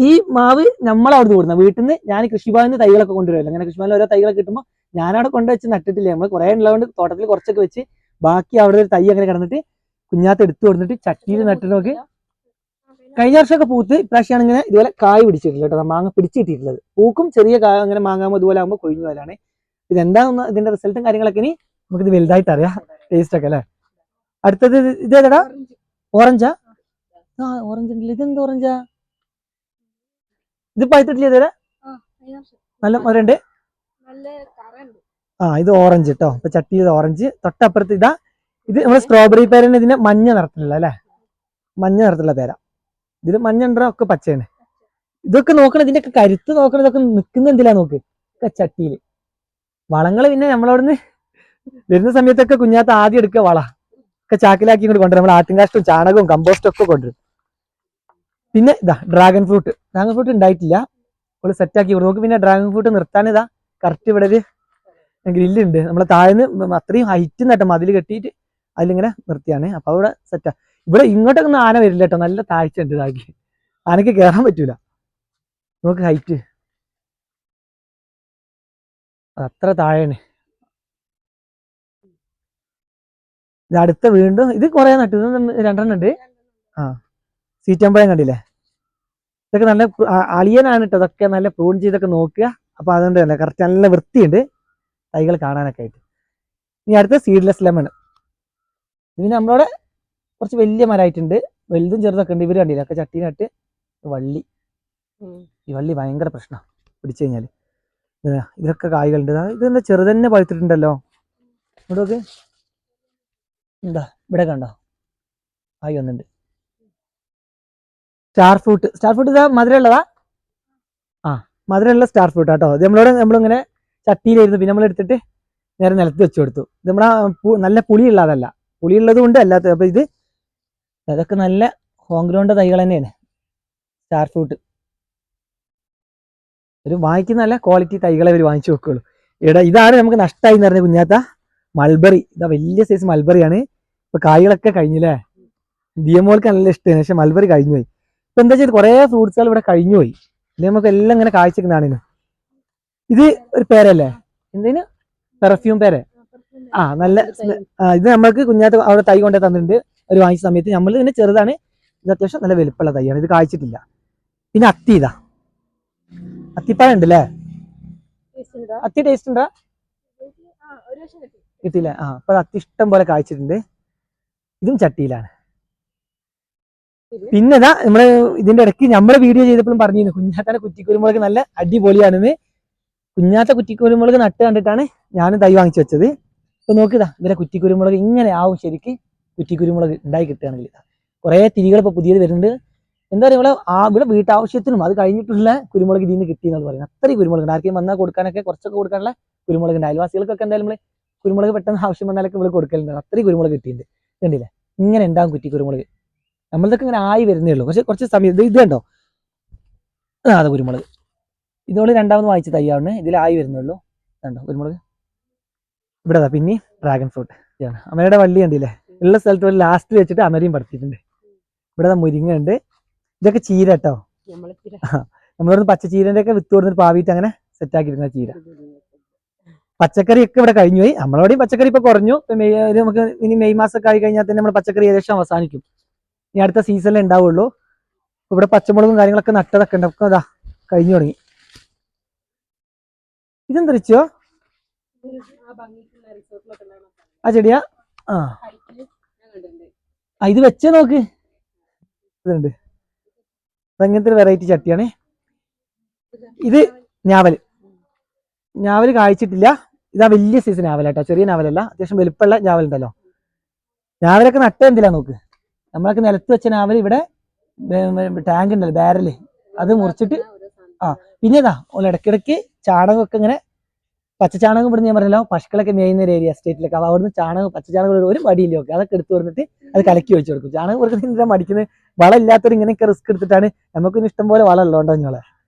ഈ മാവ് നമ്മളവിടെ കൂടുന്ന വീട്ടിൽ നിന്ന് ഞാൻ കൃഷിഭവനിൽ തൈകളൊക്കെ കൊണ്ടുവരുമല്ലോ. അങ്ങനെ കൃഷിഭവനിൽ ഓരോ തൈകളൊക്കെ കിട്ടുമ്പോൾ ഞാനവിടെ കൊണ്ടുവച്ച് നട്ടിട്ടില്ല. നമ്മൾ കുറെ ഉള്ളതുകൊണ്ട് തോട്ടത്തിൽ കുറച്ചൊക്കെ വെച്ച് ബാക്കി അവിടെ ഒരു തൈ അങ്ങനെ കിടന്നിട്ട് കുഞ്ഞാത്ത് എടുത്തു കൊടുത്തിട്ട് ചട്ടിയിൽ നട്ടിട്ട് നോക്കി. കഴിഞ്ഞ വർഷമൊക്കെ പൂത്ത്, ഇപ്രാവശ്യമാണ് ഇങ്ങനെ ഇതുപോലെ കായ് പിടിച്ചിട്ടില്ല കേട്ടോ. മാങ്ങ പിടിച്ചിട്ടിട്ടുള്ളത് പൂക്കും ചെറിയ കായ അങ്ങനെ മാങ്ങാകുമ്പോൾ ഇതുപോലെ ആകുമ്പോൾ കൊഴിഞ്ഞു പോലാണ്. ഇതെന്താണെന്ന് ഇതിന്റെ റിസൾട്ടും കാര്യങ്ങളൊക്കെ ഇനി നമുക്കിത് വലുതായിട്ട് അറിയാം, ടേസ്റ്റ് ഒക്കെ അല്ലേ. അടുത്തത് ഇതേതാ, ഓറഞ്ചാ? ഓറഞ്ച് ഉണ്ടല്ലോ, ഇതെന്ത് ഓറഞ്ചാ? ഇത് പഴുത്തിട്ടില്ല ഇതുവരെ, നല്ല മരണ്ട്. ഇത് ഓറഞ്ച് കേട്ടോ. ഇപ്പൊ ചട്ടി ഓറഞ്ച്. തൊട്ടപ്പുറത്ത് ഇതാ, ഇത് നമ്മുടെ സ്ട്രോബെറി പേരന് ഇതിന്റെ മഞ്ഞ നിറത്തിലുള്ള അല്ലെ, മഞ്ഞ നിറത്തിലുള്ള പേര. ഇതിൽ മഞ്ഞ ഉണ്ടോ ഒക്കെ പച്ചയാണ്. ഇതൊക്കെ നോക്കണം, ഇതിന്റെയൊക്കെ കരുത്ത് നോക്കണം. ഇതൊക്കെ നിൽക്കുന്ന എന്തിലാ നോക്ക്, ഒക്കെ ചട്ടിയില്. വളങ്ങള് പിന്നെ നമ്മളവിടുന്ന് വരുന്ന സമയത്തൊക്കെ കുഞ്ഞാത്ത ആദ്യം എടുക്കുക വള ഒക്കെ ചാക്കിലാക്കി ഇങ്ങോട്ട് കൊണ്ടുവരും. നമ്മൾ ആട്ടിൻകാഷ്ടവും ചാണകവും കമ്പോസ്റ്റും ഒക്കെ കൊണ്ടുവരും. പിന്നെ ഇതാ ഡ്രാഗൺ ഫ്രൂട്ട് ഉണ്ടായിട്ടില്ല, നമ്മൾ സെറ്റാക്കി കൊടുക്കും. നമുക്ക് പിന്നെ ഡ്രാഗൺ ഫ്രൂട്ട് നിർത്താൻ ഇതാ കറക്റ്റ് ഇവിടെ ഒരു ഗ്രില്ലുണ്ട്. നമ്മളെ താഴ്ന്ന് അത്രയും ഹൈറ്റ് നട്ടോ മതിൽ കെട്ടിയിട്ട് അതിലിങ്ങനെ നിർത്തിയാണ്. അപ്പൊ അവിടെ സെറ്റാ. ഇവിടെ ഇങ്ങോട്ടൊക്കെ ഒന്നും ആന വരില്ല കേട്ടോ, നല്ല താഴ്ച ഉണ്ട്. ഇതാക്കി ആനക്ക് കയറാൻ പറ്റൂല, നോക്ക് ഹൈറ്റ് അത്ര താഴെയാണ്. ഇത് അടുത്ത വീണ്ടും ഇത് കുറെ നട്ടു, 2 ഉണ്ട്. സീറ്റമ്പഴം കണ്ടില്ലേ, ഇതൊക്കെ നല്ല അളിയനാണ് കേട്ടോ. ഇതൊക്കെ നല്ല പ്രൂൺ ചെയ്തൊക്കെ നോക്കുക. അപ്പൊ അതുകൊണ്ട് തന്നെ കറക്റ്റ് നല്ല വൃത്തിയുണ്ട് തൈകൾ കാണാനൊക്കെ ആയിട്ട്. ഇനി അടുത്ത സീഡ്ലെസ് ലെമൺ. ഇതിന് നമ്മളവിടെ കുറച്ച് വലിയ മരമായിട്ടുണ്ട്, വലുതും ചെറുതൊക്കെ ഉണ്ട്. ഇവര് കണ്ടില്ല ഒക്കെ ചട്ടി നട്ട് വള്ളി. ഈ വള്ളി ഭയങ്കര പ്രശ്നമാണ് പിടിച്ചു കഴിഞ്ഞാൽ. ഇതിലൊക്കെ കായ്കളുണ്ട്. ഇതെന്താ ചെറുതന്നെ പഴുത്തിട്ടുണ്ടല്ലോ. ഇവിടെ എന്താ ഇവിടെ കണ്ടോ കായ് വന്നിട്ടുണ്ട്. സ്റ്റാർ ഫ്രൂട്ട് ഇതാ മധുരമുള്ളതാ. ആ മധുരമുള്ള സ്റ്റാർ ഫ്രൂട്ട് കേട്ടോ. ഇത് നമ്മളിങ്ങനെ ചട്ടിയിലായിരുന്നു, പിന്നെ നമ്മൾ എടുത്തിട്ട് നേരെ നിലത്ത് വെച്ച് കൊടുത്തു. ഇത് നമ്മളാ നല്ല പുളിയുള്ളതല്ല, പുളിയുള്ളത് കൊണ്ട് അല്ലാത്ത. അപ്പൊ അതൊക്കെ നല്ല ഹോം ഗ്രൗണ്ട് തൈകൾ തന്നെയാണ് സ്റ്റാർ ഫ്രൂട്ട്. ഒരു വാങ്ങിക്കുന്ന നല്ല ക്വാളിറ്റി തൈകളെ അവർ വാങ്ങിച്ചു വെക്കുള്ളൂ. ഇതാണ് നമുക്ക് നഷ്ടമായി എന്ന് പറഞ്ഞ കുഞ്ഞാത്ത മൾബറി. ഇതാ വലിയ സൈസ് മൾബറിയാണ്. ഇപ്പൊ കായ്കളൊക്കെ കഴിഞ്ഞില്ലേ. ദിയമോൾക്ക് നല്ല ഇഷ്ടമാണ്, പക്ഷെ മൾബറി കഴിഞ്ഞു പോയി. ഇപ്പൊ എന്താ വെച്ചാൽ കുറെ ഫ്രൂട്ട്സുകൾ ഇവിടെ കഴിഞ്ഞു പോയി. ഇത് നമുക്ക് എല്ലാം ഇങ്ങനെ കാഴ്ചക്കുന്നതാണ്. ഇത് ഒരു പേരല്ലേ, എന്തേന് പെർഫ്യൂം പേര്. നല്ല ഇത് നമ്മൾക്ക് കുഞ്ഞാത്ത അവിടെ തൈ കൊണ്ടേ തന്നിട്ടുണ്ട്. ഒരു വാങ്ങിച്ച സമയത്ത് നമ്മൾ ഇതിന് ചെറുതാണ്. ഇത് അത്യാവശ്യം നല്ല വലുപ്പമുള്ള തൈയാണ്. ഇത് കായ്ച്ചിട്ടില്ല. പിന്നെ അത്തിപ്പഴം ഉണ്ട് അല്ലേ? അത്തി ടേസ്റ്റ് ഉണ്ടാ? കിട്ടിയില്ല. അപ്പൊ അത്തി ഇഷ്ടം പോലെ കായ്ച്ചിട്ടുണ്ട്. ഇതും ചട്ടിയിലാണ്. പിന്നെതാ നമ്മള് ഇതിന്റെ ഇടയ്ക്ക് നമ്മള് വീഡിയോ ചെയ്തപ്പോഴും പറഞ്ഞിരുന്നു കുഞ്ഞാത്താന്റെ കുറ്റിക്കുരുമുളക് നല്ല അടിപൊളിയാണെന്ന്. കുഞ്ഞാത്ത കുറ്റിക്കുരുമുളക് നട്ട് കണ്ടിട്ടാണ് ഞാനും തൈ വാങ്ങിച്ചു വെച്ചത്. ഇപ്പൊ നോക്കിതാ ഇവരെ കുറ്റിക്കുരുമുളക് ഇങ്ങനെ ആവും. ശരിക്ക് കുറ്റിക്കുരുമുളക് ഉണ്ടായി കിട്ടുകയാണെങ്കിൽ കുറെ തിരികൾ ഇപ്പൊ പുതിയത് വരുന്നുണ്ട്. എന്താ പറയുക, ഇവിടെ വീട്ടാവശ്യത്തിനും അത് കഴിഞ്ഞിട്ടുള്ള കുരുമുളക് ഇതിൽ നിന്ന് കിട്ടിയെന്ന് പറയുന്നത്. അത്രയും കുരുമുളക് ആർക്കും വന്നാൽ കൊടുക്കാനൊക്കെ കുറച്ചൊക്കെ കൊടുക്കാനുള്ള കുരുമുളക് ഉണ്ട്. അയൽവാസികൾക്കൊക്കെ എന്തായാലും നമ്മള് കുരുമുളക് പെട്ടെന്ന് ആവശ്യം വന്നാലൊക്കെ ഇവിടെ കൊടുക്കലുണ്ട്. അത്രയും കുരുമുളക് കിട്ടിയിട്ടുണ്ട്. കണ്ടില്ലേ ഇങ്ങനെ ഉണ്ടാകും കുറ്റിക്കുരുമുളക്. നമ്മളിതൊക്കെ ഇങ്ങനെ ആയി വരുന്നേ ഉള്ളൂ. പക്ഷെ കുറച്ച് സമയം ഇത് കണ്ടോ, അതെ കുരുമുളക്. ഇതോട് രണ്ടാമത് വായിച്ച തയ്യാവുണ്ട്. ഇതിലായി വരുന്നുള്ളൂ. കണ്ടോ കുരുമുളക്. ഇവിടെ പിന്നെ ഡ്രാഗൺ ഫ്രൂട്ട് ഇതാണ്. അമരയുടെ വള്ളി കണ്ടില്ലേ, ഉള്ള സ്ഥലത്ത് ലാസ്റ്റ് വെച്ചിട്ട് അമരയും പടുത്തിട്ടുണ്ട്. ഇവിടെ മുരിങ്ങ ഉണ്ട്. ഇതൊക്കെ ചീര കേട്ടോ. നമ്മളിവിടുന്ന് പച്ചച്ചീരന്റെ ഒക്കെ വിത്ത് കൊടുത്തിട്ട് പാവിയിട്ട് അങ്ങനെ സെറ്റ് ആക്കിയിരുന്ന ചീര. പച്ചക്കറി ഒക്കെ ഇവിടെ കഴിഞ്ഞു പോയി. നമ്മളോടെയും പച്ചക്കറി ഇപ്പൊ കുറഞ്ഞു. നമുക്ക് ഇനി മെയ് മാസമൊക്കെ ആയി കഴിഞ്ഞാൽ തന്നെ നമ്മുടെ പച്ചക്കറി ഏകദേശം അവസാനിക്കും. ഇനി അടുത്ത സീസണിലേ ഉണ്ടാവുള്ളൂ. ഇവിടെ പച്ചമുളകും കാര്യങ്ങളൊക്കെ നട്ടതൊക്കെ ഉണ്ട്. ഒക്കെ അതാ കഴിഞ്ഞു തുടങ്ങി. ഇതെന്താ റിച്ചോ? ആ ചെടിയാ? ഇത് വെച്ചേ നോക്ക്. ഇതുണ്ട്. അങ്ങനത്തെ ഒരു വെറൈറ്റി ചട്ടിയാണ് ഇത്. ഞാവല് കായ്ച്ചിട്ടില്ല. ഇതാ വലിയ സൈസ് ഞാവലാട്ടോ, ചെറിയ ഞാവലല്ല. അത്യാവശ്യം വലുപ്പമുള്ള ഞാവലുണ്ടല്ലോ. ഞാവലൊക്കെ നട്ട എന്തില്ല നോക്ക്. നമ്മളൊക്കെ നിലത്ത് വെച്ച ഞാവൽ ഇവിടെ ടാങ്ക് ഉണ്ടല്ലോ, ബാരല്, അത് മുറിച്ചിട്ട് പിന്നെതാ ഇടയ്ക്കിടയ്ക്ക് ചാണകമൊക്കെ ഇങ്ങനെ പച്ചച്ചാണകം ഇവിടുന്ന് ഞാൻ പറഞ്ഞല്ലോ പശുക്കളൊക്കെ മേയുന്ന ഒരു ഏരിയ എസ്റ്റേറ്റിലൊക്കെ. അപ്പോൾ അവിടുന്ന് പച്ചച്ചാണകം ഒരു മടിയില്ല. ഒക്കെ അതൊക്കെ എടുത്ത് വന്നിട്ട് അത് കലക്കി വെച്ച് കൊടുക്കും. ചാണകം കൊടുക്കുന്നത് മടിക്കുന്നത് വളം ഇല്ലാത്തവർ ഇങ്ങനെയൊക്കെ റിസ്ക് എടുത്തിട്ടാണ്. നമുക്കിന് ഇഷ്ടം പോലെ വളം ഉള്ളതുകൊണ്ടോ നിങ്ങളെ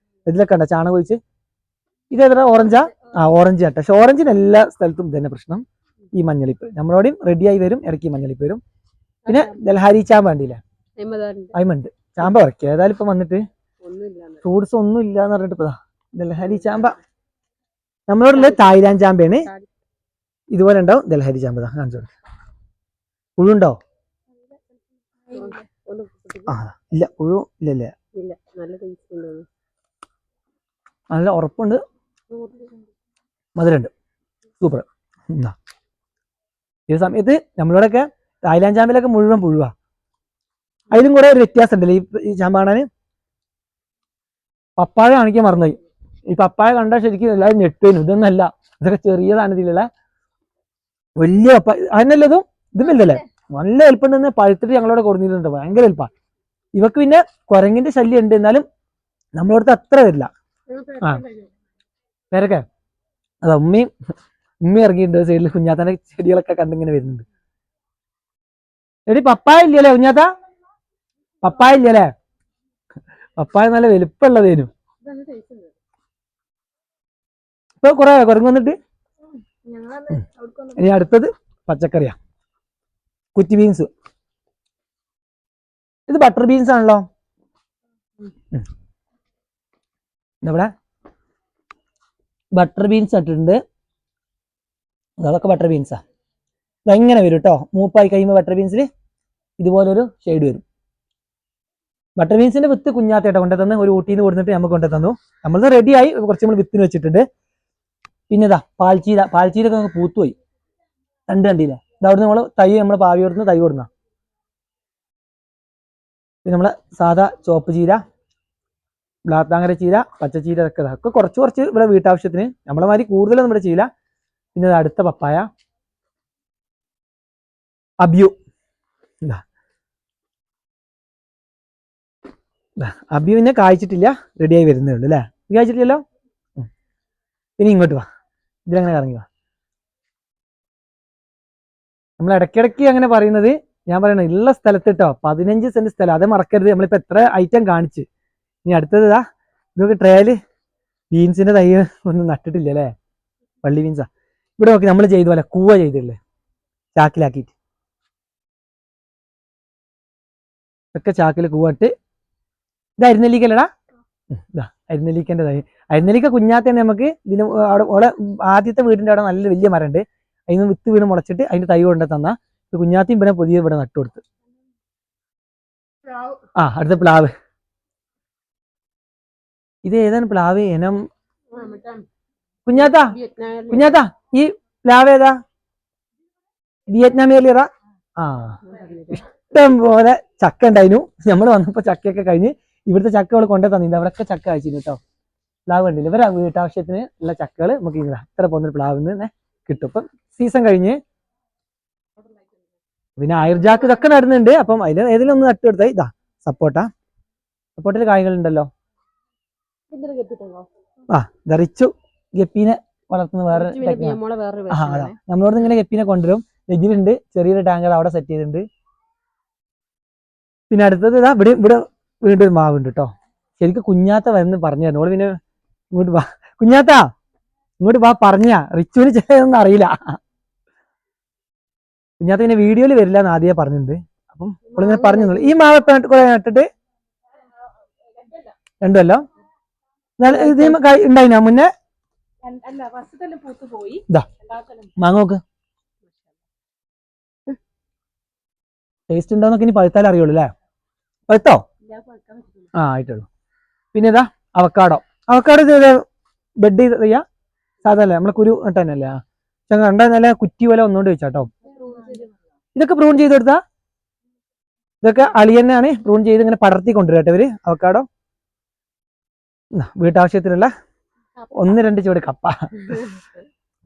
ഇതിലൊക്കെ ഉണ്ടോ ചാണകം ഒഴിച്ച്. ഇതേതാ ഓറഞ്ചാ? ഓറഞ്ച് ചട്ട. പക്ഷെ ഓറഞ്ചിന് എല്ലാ സ്ഥലത്തും ഇതന്നെ പ്രശ്നം, ഈ മഞ്ഞളിപ്പ്. നമ്മളോടെയും റെഡിയായി വരും, ഇടയ്ക്ക് മഞ്ഞളിപ്പ് വരും. പിന്നെ ദൽഹാരി ചാമ്പ കണ്ടില്ലേ, അയിമുണ്ട്. ചാമ്പ ഉറക്കുക ഏതായാലും ഇപ്പൊ വന്നിട്ട് ഫ്രൂട്ട്സ് ഒന്നും ഇല്ലാന്ന് പറഞ്ഞിട്ട് ഇപ്പതാ ദൽഹാരി ചാമ്പ. നമ്മളോടുള്ള തായ്ലാൻഡ് ചാമ്പയാണ്. ഇതുപോലെ ഉണ്ടാവും ദൽഹാരി ചാമ്പ. കാണിച്ചു കൊടുക്കുക. പുഴുണ്ടോ? ഇല്ല, പുഴു ഇല്ലല്ലേ. നല്ല ഉറപ്പുണ്ട്, മധുരമുണ്ട്, സൂപ്പർ. ഈ സമയത്ത് നമ്മളോടൊക്കെ തായ്ലാൻഡ് ചാമ്പിലൊക്കെ മുഴുവൻ പുഴുവാ. അതിലും കൂടെ ഒരു വ്യത്യാസം ഉണ്ടല്ലോ ഈ ചാമ്പ കാണാന്. പപ്പായ കാണിക്കാൻ മറന്നുപോയി. ഈ പപ്പായ കണ്ടാൽ ശരിക്കും എല്ലാവരും ഞെട്ടേനു. ഇതൊന്നല്ല, ഇതൊക്കെ ചെറിയതാണ്. ഇതിലുള്ള വലിയ പപ്പായ അതിനല്ലതും ഇതും വലുതല്ലേ, നല്ല എളുപ്പം തന്നെ പഴുത്തിട്ട് ഞങ്ങളോട് കൊടുത്തിട്ടുണ്ട്. ഭയങ്കര എളുപ്പ. ഇവക്ക് പിന്നെ കുരങ്ങിന്റെ ശല്യം ഉണ്ട്, എന്നാലും നമ്മളോടത്ത് അത്ര വരില്ല. പേരൊക്കെ അതാ ഉമ്മ ഇറങ്ങിയിട്ടുണ്ട് സൈഡിൽ. കുഞ്ഞാത്താന്റെ ചെടികളൊക്കെ കണ്ടിങ്ങനെ വരുന്നുണ്ട്. എടി പപ്പായ ഇല്ലല്ലേ കുഞ്ഞാത്ത? പപ്പായ ഇല്ലല്ലേ? പപ്പായ നല്ല വലുപ്പമുള്ളതേനു. ഇപ്പൊ കുറെ കുരങ്ങ് വന്നിട്ട്. ഇനി അടുത്തത് പച്ചക്കറിയാ, കുറ്റി ബീൻസ്. ഇത് ബട്ടർ ബീൻസ് ആണല്ലോ. ഇവിടെ ബട്ടർ ബീൻസ് ഇട്ടിട്ടുണ്ട്. അതൊക്കെ ബട്ടർ ബീൻസാ. ഇതെങ്ങനെ വരും കേട്ടോ, മൂപ്പായി കഴിയുമ്പോൾ ബട്ടർ ബീൻസിൽ ഇതുപോലൊരു ഷെയ്ഡ് വരും. ബട്ടർ ബീൻസിന്റെ വിത്ത് കുഞ്ഞാത്തേട്ട കൊണ്ടു തന്ന്, ഒരു ഊട്ടിയിൽ നിന്ന് കൊടുത്തിട്ട് നമുക്ക് കൊണ്ടു തന്നു. നമ്മളത് റെഡിയായി, കുറച്ച് നമ്മൾ വിത്തിന് വെച്ചിട്ടുണ്ട്. പിന്നെ ഇതാ പാൽച്ചീരൊക്കെ നമുക്ക് പൂത്തുപോയി. കണ്ടില്ലേ, ഇതവിടുന്ന് നമ്മൾ പാവി കൊടുക്കുന്ന തൈ കൊടുന്ന. പിന്നെ നമ്മളെ സാധാ ചുവപ്പ് ചീര, ബ്ലാത്താങ്കര ചീര, പച്ചച്ചീര, ഒക്കെ കുറച്ച് ഇവിടെ വീട്ടാവശ്യത്തിന്. നമ്മളെ മാതിരി കൂടുതലൊന്നും ഇവിടെ ചെയ്യില്ല. പിന്നെ അടുത്ത പപ്പായ, അബ്യു. അബി പിന്നെ കായ്ച്ചിട്ടില്ല, റെഡിയായി വരുന്നേ ഉള്ളൂ അല്ലേ? കായ്ച്ചിട്ടില്ലല്ലോ. പിന്നെ ഇങ്ങോട്ട് വാ, ഇതിലങ്ങനെ ഇറങ്ങി വാ. നമ്മൾ ഇടയ്ക്കിടയ്ക്ക് അങ്ങനെ പറയുന്നത്, ഞാൻ പറയണത് ഉള്ള സ്ഥലത്ത് കേട്ടോ, 15 സെന്റ് സ്ഥലം, അത് മറക്കരുത്. നമ്മളിപ്പോൾ എത്ര ഐറ്റം കാണിച്ച്. ഇനി അടുത്തത് ഇതാ, ഇതൊക്കെ ട്രയല് ബീൻസിന്റെ തൈ ഒന്നും നട്ടിട്ടില്ല അല്ലേ? വള്ളി ബീൻസാ. ഇവിടെ നോക്കി നമ്മൾ ചെയ്ത പോലെ കൂവ ചെയ്തില്ലേ, ചാക്കിലാക്കിയിട്ട്. ഒക്കെ ചാക്കിൽ കൂവട്ട്. ഇത് അരിനെല്ലിക്കല്ലടാ, ഇതാ അരിനെല്ലിക്കൻ്റെ തൈ. അരിനെല്ലിക്ക കുഞ്ഞാത്ത തന്നെ നമുക്ക് ഇതിന് അവിടെ ആദ്യത്തെ വീടിൻ്റെ അവിടെ നല്ല വലിയ മരമുണ്ട്, അതിൽ നിന്ന് വിത്ത് വീണ് മുളച്ചിട്ട് അതിന്റെ തൈ കൊണ്ട് തന്നാ കുഞ്ഞാത്തിയും പിന്നെ പുതിയ ഇവിടെ നട്ടുകൊടുത്ത്. അടുത്ത പ്ലാവ്. ഇത് ഏതാണ് പ്ലാവ് ഇനം? കുഞ്ഞാത്ത ഈ പ്ലാവ് ഏതാ? വിയറ്റ്നാമിയലിറ. ഇഷ്ടം പോലെ ചക്ക ഉണ്ടായിരുന്നു. നമ്മൾ വന്നപ്പോ ചക്കയൊക്കെ കഴിഞ്ഞ് ഇവിടുത്തെ ചക്ക അവൾ കൊണ്ടു തന്നില്ല. അവിടെയൊക്കെ ചക്ക കഴിച്ചിരുന്നു കേട്ടോ. പ്ലാവ് കണ്ടില്ല, ഇവരെ വീട്ടാവശ്യത്തിന് ഉള്ള ചക്കകൾ നമുക്ക് ഇത്ര പോകുന്ന പ്ലാവിൽ നിന്ന് കിട്ടും. ഇപ്പം സീസൺ കഴിഞ്ഞ് പിന്നെ അയർജാക്ക് ഇതൊക്കെ നടുന്നുണ്ട്. അപ്പം അതിൽ ഏതെങ്കിലും ഒന്ന് നട്ടുകൊടുത്താൽ ഇതാ സപ്പോർട്ടിൽ കായ്കൾ ഉണ്ടല്ലോ. ധരിച്ചു ഗപ്പീനെ വളർത്തുന്ന വേറെ നമ്മളോട് ഇങ്ങനെ ഗപ്പീനെ കൊണ്ടുവരും. വെജിലുണ്ട്, ചെറിയൊരു ടാങ്കർ അവിടെ സെറ്റ് ചെയ്തിട്ടുണ്ട്. പിന്നെ അടുത്തത് ഇതാ ഇവിടെ വീണ്ടും ഒരു മാവുണ്ട് കേട്ടോ. ശരിക്കും കുഞ്ഞാത്ത വരുന്ന പറഞ്ഞു തരുന്നു. പിന്നെ ഇങ്ങോട്ട് വാ കുഞ്ഞാത്ത, ഇങ്ങോട്ട് വാ. റിച്ചുവിന് ചിലതൊന്നും അറിയില്ല. കുഞ്ഞാത്ത പിന്നെ വീഡിയോയിൽ വരില്ല എന്ന് ആദ്യമേ പറഞ്ഞിട്ടുണ്ട്. അപ്പം ഇങ്ങനെ പറഞ്ഞു. ഈ മാവ് കുറെ നട്ടിട്ട് 2 കൊല്ലം ഇത് ഉണ്ടായിനാ മുന്നേ? മാങ്ങോക്ക് ടേസ്റ്റ് ഉണ്ടോന്നൊക്കെ ഇനി പഴുത്താലേ അറിയുള്ളൂ അല്ലേ? പഴുത്തോ? ആയിട്ടുള്ളൂ. പിന്നെ ഇതാ അവക്കാടോ ഇത് ബെഡ് ചെയ്ത് ചെയ്യാ സാധാരണ നമ്മളെ കുരു നട്ടല്ലേ? കണ്ടാ നല്ല കുറ്റി പോലെ ഒന്നുകൊണ്ട് വെച്ചാട്ടോ. ഇതൊക്കെ പ്രൂൺ ചെയ്ത് കൊടുത്താ, ഇതൊക്കെ അളിയനാണ് പ്രൂൺ ചെയ്ത് ഇങ്ങനെ പടർത്തി കൊണ്ടുവരട്ടെ ഇവര്. അവക്കാടോ വീട്ടാവശ്യത്തിനുള്ള 1-2 ചുവട് കപ്പ.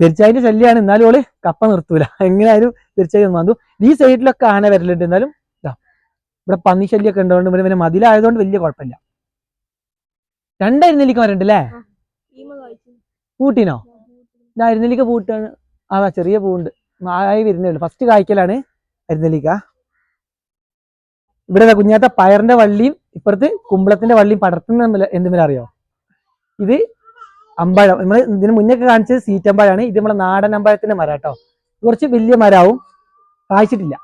തീർച്ചയായിട്ടും ശല്യമാണ്, എന്നാലും ഓള് കപ്പ നിർത്തൂല. എങ്ങനെയായാലും തീർച്ചയായും വന്നു. ഈ സൈഡിലൊക്കെ ആന വരലുണ്ട്. എന്നാലും ഇവിടെ പന്നി ശല്യമൊക്കെ ഉണ്ടോണ്ട് പിന്നെ മതിലായതുകൊണ്ട് വലിയ കുഴപ്പമില്ല. 2 അരിനെല്ലിക്ക മരണ്ട് അല്ലേ? പൂട്ടിനോ? അരിനെല്ലിക്ക പൂട്ടാണ്. ചെറിയ പൂവുണ്ട്, ആയി വരുന്നേ ഉള്ളൂ. ഫസ്റ്റ് കായ്ക്കലാണ് അരിനെല്ലിക്ക. ഇവിടെ കുഞ്ഞാത്ത പയറിന്റെ വള്ളിയും ഇപ്പുറത്ത് കുമ്പളത്തിന്റെ വള്ളിയും പടർത്തുന്ന എന്തുമേലും അറിയോ? ഇത് അമ്പഴം. നമ്മൾ ഇതിന് മുന്നേ കാണിച്ചത് സീറ്റമ്പഴാണ്. ഇത് നമ്മളെ നാടൻ അമ്പഴത്തിന്റെ മരം കേട്ടോ. കുറച്ച് വലിയ മരവും, കായ്ച്ചിട്ടില്ല.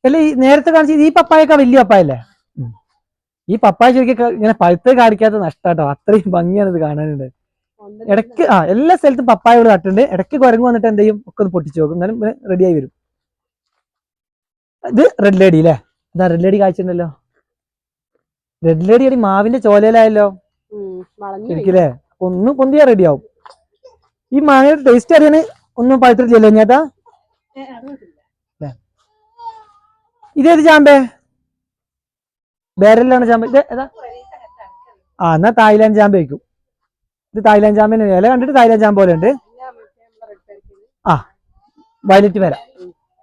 അല്ല ഈ നേരത്തെ കാണിച്ചത് ഈ പപ്പായൊക്കെ വലിയ പപ്പായല്ലേ? ഈ പപ്പായ ശരിക്കും ഇങ്ങനെ പഴുത്ത് കാണിക്കാത്ത നഷ്ടാട്ടോ. അത്രയും ഭംഗിയാണ് ഇത് കാണാനുണ്ട്. ഇടയ്ക്ക് എല്ലാ സ്ഥലത്തും പപ്പായകൾ നട്ടുണ്ട്. ഇടയ്ക്ക് കുരങ്ങ് വന്നിട്ട് എന്ത് ചെയ്യും, ഒക്കെ ഒന്ന് പൊട്ടിച്ചു നോക്കും. എന്നാലും റെഡിയായി വരും. ഇത് റെഡ് ലേഡി അല്ലേ? ഇതാ റെഡ് ലേഡി കായ്ച്ചിട്ടുണ്ടല്ലോ. റെഡ് ലേഡി അടി മാവിന്റെ ചോലയിലായല്ലോ ശരിക്കല്ലേ? ഒന്നും പൊന്തിയാ റെഡിയാവും. ഈ മാങ്ങയുടെ ടേസ്റ്റ് അറിയാന് ഒന്നും പഴുത്തിട്ടില്ലല്ലോ ഞാട്ടാ. ഇതേത് ചാമ്പേ? ബേരലാണ് ചാമ്പ. ഇത് ഏതാ? എന്നാ തായ്ലാൻഡ് ചാമ്പ വയ്ക്കും. ഇത് തായ്ലാൻഡ് ചാമ്പേനെ ഇല കണ്ടിട്ട് തായ്ലാൻഡ് ചാമ്പ പോലെ ഉണ്ട്. വയലറ്റ് പേര.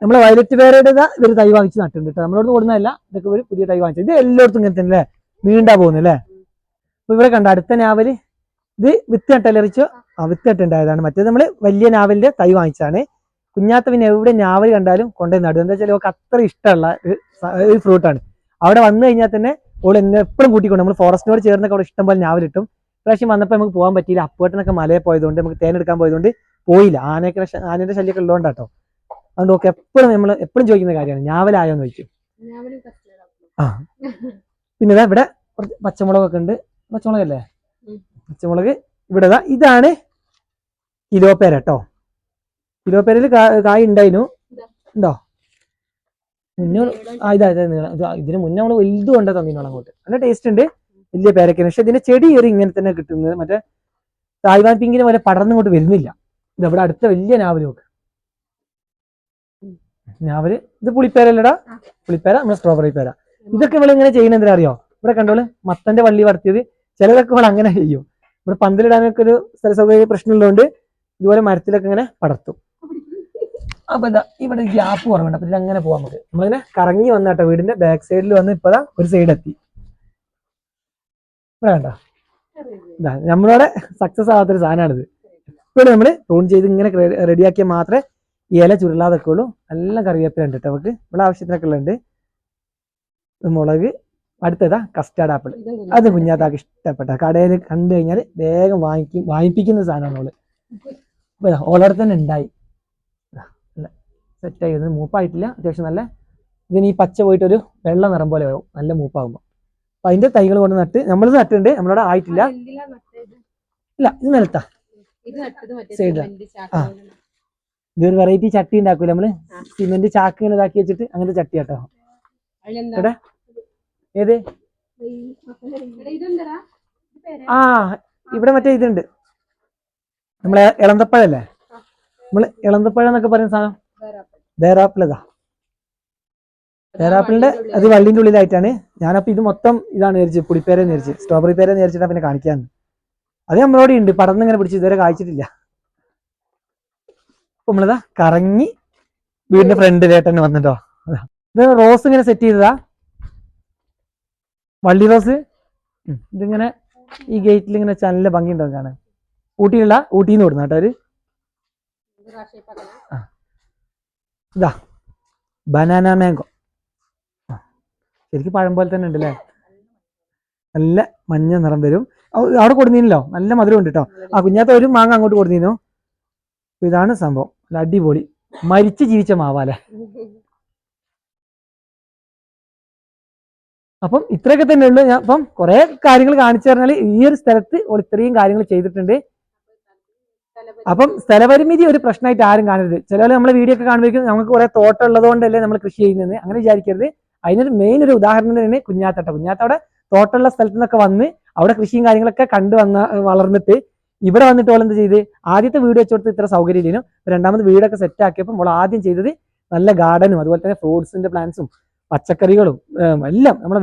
നമ്മളെ വയലറ്റ് പേരയുടെ ഇവര് തൈ വാങ്ങിച്ച് നട്ടുണ്ട് കേട്ടോ. നമ്മളോട് കൊടുക്കുന്നതല്ല, ഇതൊക്കെ ഒരു പുതിയ തൈ വാങ്ങിച്ചത്. ഇത് എല്ലായിടത്തും ഇങ്ങനെ തന്നെ അല്ലേ? നീണ്ടാ പോകുന്നല്ലേ? അപ്പൊ ഇവിടെ കണ്ട അടുത്ത നാവല് ഇത് വിത്ത് നട്ടലറിച്ചോ? വിത്ത് നട്ടുണ്ടായതാണ്. മറ്റേത് നമ്മള് വലിയ നാവലിന്റെ തൈ വാങ്ങിച്ചാണ്. കുഞ്ഞാത്ത പിന്നെ എവിടെ നാവൽ കണ്ടാലും കൊണ്ടുപോയി നടും. എന്താ വെച്ചാൽ അവർക്ക് അത്ര ഇഷ്ടമുള്ള ഒരു ഫ്രൂട്ടാണ്. അവിടെ വന്നു കഴിഞ്ഞാൽ തന്നെ ഓൾ എന്നെ എപ്പോഴും കൂട്ടിക്കൊണ്ട്, നമ്മൾ ഫോറസ്റ്റിനോട് ചേർന്നൊക്കെ അവിടെ ഇഷ്ടം പോലെ നാവൽ കിട്ടും. പ്രാവശ്യം വന്നപ്പോൾ നമുക്ക് പോകാൻ പറ്റിയില്ല. അപ്പുവേട്ടനൊക്കെ മലയിൽ പോയതുകൊണ്ട് നമുക്ക് തേനെടുക്കാൻ പോയതുകൊണ്ട് പോയില്ല. ആനയുടെ ശല്യമൊക്കെ ഉള്ളതുകൊണ്ടാട്ടോ. അതുകൊണ്ട് ഒക്കെ എപ്പോഴും ചോദിക്കുന്ന കാര്യമാണ്, ഞാവലായോന്ന് ചോദിക്കും. പിന്നെ ഇവിടെ കുറച്ച് പച്ചമുളകൊക്കെ ഉണ്ട്. പച്ചമുളകല്ലേ? പച്ചമുളക് ഇവിടെ ഇതാണ് കിലോ പേര കേട്ടോ. കിലോ പേരയിൽ കായ് ഉണ്ടായിരുന്നു. ഉണ്ടോ? മുന്നേ ഇതിന് മുന്നേ നമ്മള് വലുത് കൊണ്ടേ തന്നിനോളാം അങ്ങോട്ട്. നല്ല ടേസ്റ്റ് ഉണ്ട്, വലിയ പേരക്കാണ്. പക്ഷെ ഇതിന്റെ ചെടി കയറി ഇങ്ങനെ തന്നെ കിട്ടുന്നത്. മറ്റേ തായ്വാൻ പിങ്കിന് പോലെ പടർന്നിങ്ങോട്ട് വരുന്നില്ല. ഇതവിടെ അടുത്ത വലിയ നാവല് നോക്ക്. നാവല് ഇത് പുളിപ്പേരല്ലടാ? പുളിപ്പേര, നമ്മുടെ സ്ട്രോബെറി പേര. ഇതൊക്കെ ഇവിടെ ഇങ്ങനെ ചെയ്യുന്ന എന്തിനാ അറിയോ? ഇവിടെ കണ്ടോള് മത്തന്റെ വള്ളി വളർത്തിയത്. ചിലതൊക്കെ ഇവിടെ അങ്ങനെ ചെയ്യും. ഇവിടെ പന്തലിടാനൊക്കെ ഒരു സ്ഥല സൗകര്യ പ്രശ്നമുള്ളതുകൊണ്ട് ഇതുപോലെ മരത്തിലൊക്കെ ഇങ്ങനെ പടർത്തും. അപ്പൊ ഇതാ ഇവിടെ ഗ്യാപ്പ് കുറവുണ്ട്. അപ്പൊ ഇതിലങ്ങനെ പോവാം നമുക്ക്. നമ്മളിങ്ങനെ കറങ്ങി വന്നാട്ടോ വീടിന്റെ ബാക്ക് സൈഡിൽ വന്ന് ഇപ്പതാ ഒരു സൈഡ് എത്തി. ഇവിടെ കണ്ടോ ഇതാ നമ്മളോടെ സക്സസ് ആവാത്തൊരു സാധനമാണിത്. ഇവിടെ നമ്മൾ പ്രൂൺ ചെയ്ത് ഇങ്ങനെ റെഡിയാക്കിയാൽ മാത്രമേ ഈ ഇല ചുരുളാതൊക്കെ ഉള്ളൂ. നല്ല കറിവേപ്പില ഉണ്ട് കേട്ടോ നമുക്ക്. ഇവിടെ ആവശ്യത്തിനൊക്കെ ഉള്ളുണ്ട്. മുളക്. അടുത്തതാ കസ്റ്റാർഡ് ആപ്പിൾ. അത് കുഞ്ഞാത്താക്ക് ഇഷ്ടപ്പെട്ട കടയിൽ കണ്ടു കഴിഞ്ഞാൽ വേഗം വാങ്ങിപ്പിക്കുന്ന സാധനമാണ് ഓള്. അപ്പൊ ഓളോടെ തന്നെ ഉണ്ടായി സെറ്റ് ആയി. മൂപ്പായിട്ടില്ല, അത്യാവശ്യം നല്ല. ഇതിന് ഈ പച്ച പോയിട്ടൊരു വെള്ള നിറം പോലെ ആവും നല്ല മൂപ്പാകുമ്പോൾ. അപ്പൊ അതിന്റെ തൈകൾ കൊണ്ട് നട്ട് നമ്മൾ നട്ടുണ്ട്. നമ്മളവിടെ ആയിട്ടില്ല. ഇല്ല, ഇത് നിലത്താ സൈഡിലാണ്. ആ ഇതൊരു വെറൈറ്റി ചട്ടി ഉണ്ടാക്കൂല നമ്മള്, സിമെന്റ് ചാക്ക് ഇങ്ങനെ ഇതാക്കി വെച്ചിട്ട് അങ്ങനത്തെ ചട്ടി കേട്ടോ. എവിടെ ഏത് ആ ഇവിടെ മറ്റേ ഇതുണ്ട്, നമ്മളെ ഇളന്തപ്പഴല്ലേ, നമ്മള് ഇളന്തപ്പഴം എന്നൊക്കെ പറയുന്ന സാധനം ബേറാപ്പിളതാ. ബേറാപ്പിളിന്റെ അത് വള്ളിന്റെ ഉള്ളിലായിട്ടാണ്. ഞാനപ്പോ ഇത് മൊത്തം ഇതാണ് നേരിച്ച്, പുളിപ്പേര നേരിച്ച്, സ്ട്രോബെറി പേര നേരിച്ചിട്ടാ പിന്നെ കാണിക്കാന്ന്. അത് നമ്മളോട് ഉണ്ട്, പടർന്ന് ഇങ്ങനെ പിടിച്ച് ഇതുവരെ കായ്ച്ചിട്ടില്ല. അപ്പൊ നമ്മളിതാ കറങ്ങി വീടിന്റെ ഫ്രണ്ടിലായിട്ട് തന്നെ വന്നിട്ടോ. ഇത് റോസ് ഇങ്ങനെ സെറ്റ് ചെയ്തതാ, വള്ളി റോസ്. ഇതിങ്ങനെ ഈ ഗേറ്റിൽ ഇങ്ങനെ വെച്ചാൽ നല്ല ഭംഗിയുണ്ടാവും കാണാൻ. ഊട്ടിന്ന് കൊടുക്കുന്ന കേട്ടോ അവര്. ഇതാ ബനാന മാംഗോ, ശരിക്കും പഴം പോലെ തന്നെ ഉണ്ട് അല്ലേ, നല്ല മഞ്ഞ നിറം വരും. അവിടെ കൊടുന്നീനല്ലോ, നല്ല മധുരം ഉണ്ട് കേട്ടോ. ആ കുഞ്ഞാത്ത ഒരു മാങ്ങ അങ്ങോട്ട് കൊടുന്നീനോ. ഇതാണ് സംഭവം, നല്ല അടിപൊളി മരിച്ച് ജീവിച്ച മാവാല്ലേ. അപ്പം ഇത്രയൊക്കെ തന്നെ ഉള്ളു. ഞാൻ അപ്പം കുറെ കാര്യങ്ങൾ കാണിച്ചു പറഞ്ഞാൽ ഈ ഒരു സ്ഥലത്ത് ഇത്രയും കാര്യങ്ങൾ ചെയ്തിട്ടുണ്ട്. അപ്പം സ്ഥലപരിമിതി ഒരു പ്രശ്നമായിട്ട് ആരും കാണരുത്. ചിലവർ നമ്മളെ വീഡിയോ ഒക്കെ കാണുമ്പോഴേക്കും നമുക്ക് കുറെ തോട്ടം ഉള്ളത് കൊണ്ടല്ലേ നമ്മൾ കൃഷി ചെയ്യുന്നത്, അങ്ങനെ വിചാരിക്കരുത്. അതിനൊരു മെയിൻ ഒരു ഉദാഹരണം തന്നെ കുഞ്ഞാത്തവിടെ തോട്ടമുള്ള സ്ഥലത്ത് നിന്നൊക്കെ വന്ന് അവിടെ കൃഷിയും കാര്യങ്ങളൊക്കെ വളർന്നിട്ട് ഇവിടെ വന്നിട്ട് ഓൾ എന്ത് ചെയ്ത്, ആദ്യത്തെ വീട് വെച്ചോടത്ത് ഇത്ര സൗകര്യം ഇല്ലേനും, രണ്ടാമത് വീടൊക്കെ സെറ്റ് ആക്കിയപ്പോൾ നമ്മൾ ആദ്യം ചെയ്തത് നല്ല ഗാർഡനും അതുപോലെ തന്നെ ഫ്രൂട്ട്സിന്റെ പ്ലാന്റ്സും പച്ചക്കറികളും എല്ലാം നമ്മുടെ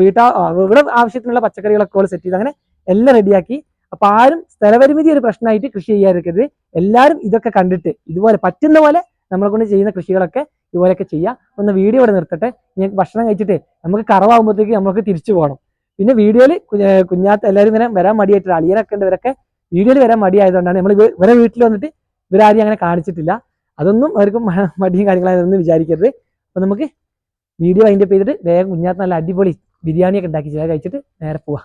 ഇവിടെ ആവശ്യത്തിനുള്ള പച്ചക്കറികളൊക്കെ ഓൾ സെറ്റ് ചെയ്ത് അങ്ങനെ എല്ലാം റെഡിയാക്കി. അപ്പൊ ആരും സ്ഥലപരിമിതി ഒരു പ്രശ്നമായിട്ട് കൃഷി ചെയ്യാതിരിക്കരുത്. എല്ലാവരും ഇതൊക്കെ കണ്ടിട്ട് ഇതുപോലെ പറ്റുന്ന പോലെ നമ്മളെ കൊണ്ട് ചെയ്യുന്ന കൃഷികളൊക്കെ ഇതുപോലെയൊക്കെ ചെയ്യാം. ഒന്ന് വീഡിയോ ഇവിടെ നിർത്തട്ടെ. ഞങ്ങൾക്ക് ഭക്ഷണം കഴിച്ചിട്ട് നമുക്ക് കറവാകുമ്പോഴത്തേക്ക് നമുക്ക് തിരിച്ചു പോകണം. പിന്നെ വീഡിയോയിൽ കുഞ്ഞാത്ത എല്ലാവരും ഇങ്ങനെ വരാൻ മടിയായിട്ടില്ല, അളിയനൊക്കെ ഉണ്ട്, ഇവരൊക്കെ വീഡിയോയിൽ വരാൻ മടിയായതുകൊണ്ടാണ് നമ്മൾ ഇവരെ വീട്ടിൽ വന്നിട്ട് ഇവരാരും അങ്ങനെ കാണിച്ചിട്ടില്ല. അതൊന്നും അവർക്കും മടിയും കാര്യങ്ങളായതൊന്നും വിചാരിക്കരുത്. അപ്പൊ നമുക്ക് വീഡിയോ വൈൻഡപ്പ് ചെയ്തിട്ട് വേഗം കുഞ്ഞാത്ത നല്ല അടിപൊളി ബിരിയാണിയൊക്കെ ഉണ്ടാക്കി കഴിച്ചിട്ട് നേരെ പോവാം.